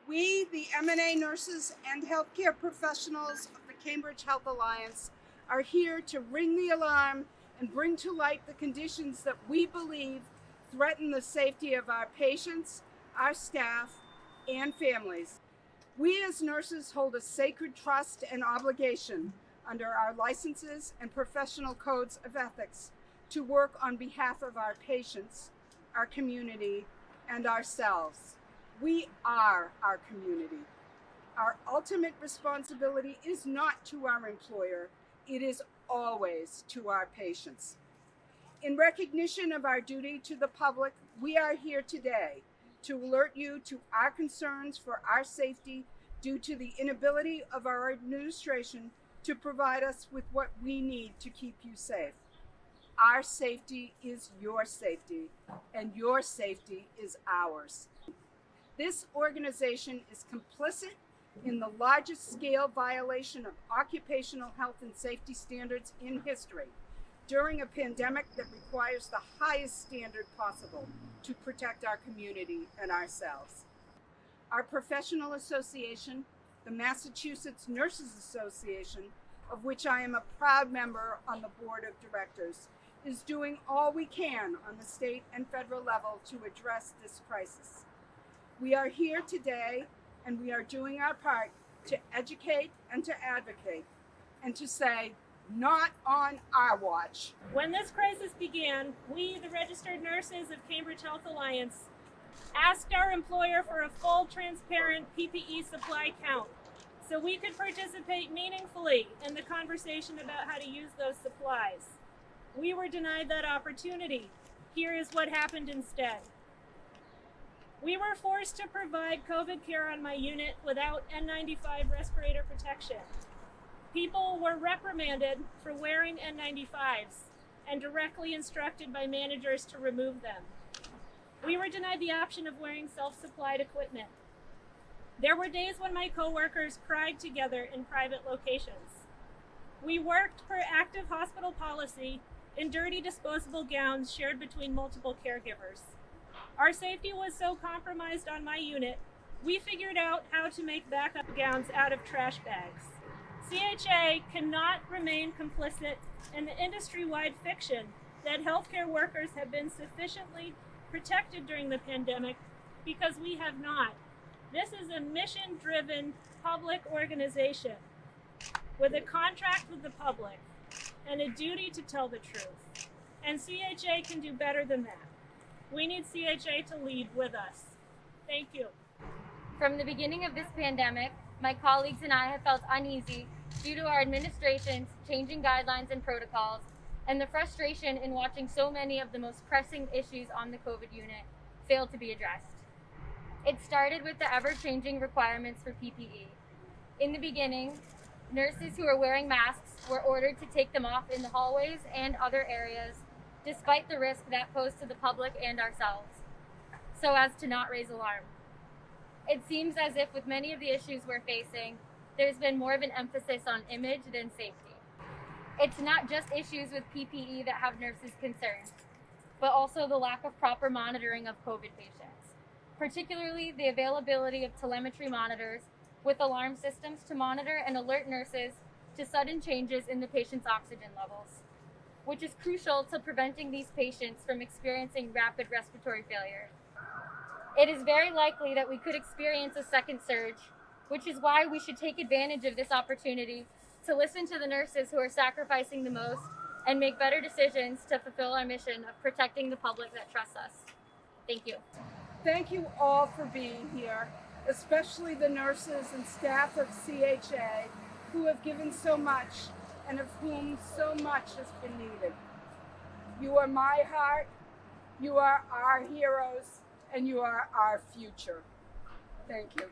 We, the MNA nurses and healthcare professionals of the Cambridge Health Alliance, are here to ring the alarm and bring to light the conditions that we believe threaten the safety of our patients, our staff, and families. We as nurses hold a sacred trust and obligation under our licenses and professional codes of ethics to work on behalf of our patients, our community, and ourselves. We are our community. Our ultimate responsibility is not to our employer, it is always to our patients. In recognition of our duty to the public, we are here today to alert you to our concerns for our safety due to the inability of our administration to provide us with what we need to keep you safe. Our safety is your safety, and your safety is ours. This organization is complicit in the largest scale violation of occupational health and safety standards in history during a pandemic that requires the highest standard possible to protect our community and ourselves. Our professional association, the Massachusetts Nurses Association, of which I am a proud member on the board of directors, is doing all we can on the state and federal level to address this crisis. We are here today and we are doing our part to educate and to advocate and to say, not on our watch. When this crisis began, we, the registered nurses of Cambridge Health Alliance, asked our employer for a full, transparent PPE supply count so we could participate meaningfully in the conversation about how to use those supplies. We were denied that opportunity. Here is what happened instead. We were forced to provide COVID care on my unit without N95 respirator protection. People were reprimanded for wearing N95s and directly instructed by managers to remove them. We were denied the option of wearing self-supplied equipment. There were days when my coworkers cried together in private locations. We worked per active hospital policy in dirty disposable gowns shared between multiple caregivers. Our safety was so compromised on my unit, we figured out how to make backup gowns out of trash bags. CHA cannot remain complicit in the industry-wide fiction that healthcare workers have been sufficiently protected during the pandemic, because we have not. This is a mission-driven public organization with a contract with the public and a duty to tell the truth. And CHA can do better than that. We need CHA to lead with us. Thank you. From the beginning of this pandemic, my colleagues and I have felt uneasy due to our administration's changing guidelines and protocols and the frustration in watching so many of the most pressing issues on the COVID unit fail to be addressed. It started with the ever-changing requirements for PPE. In the beginning, nurses who were wearing masks were ordered to take them off in the hallways and other areas, despite the risk that posed to the public and ourselves, so as to not raise alarm. It seems as if with many of the issues we're facing, there's been more of an emphasis on image than safety. It's not just issues with PPE that have nurses concerned, but also the lack of proper monitoring of COVID patients, particularly the availability of telemetry monitors with alarm systems to monitor and alert nurses to sudden changes in the patient's oxygen levels, which is crucial to preventing these patients from experiencing rapid respiratory failure. It is very likely that we could experience a second surge, which is why we should take advantage of this opportunity to listen to the nurses who are sacrificing the most and make better decisions to fulfill our mission of protecting the public that trusts us. Thank you. Thank you all for being here, especially the nurses and staff of CHA who have given so much and of whom so much has been needed. You are my heart, you are our heroes, and you are our future. Thank you.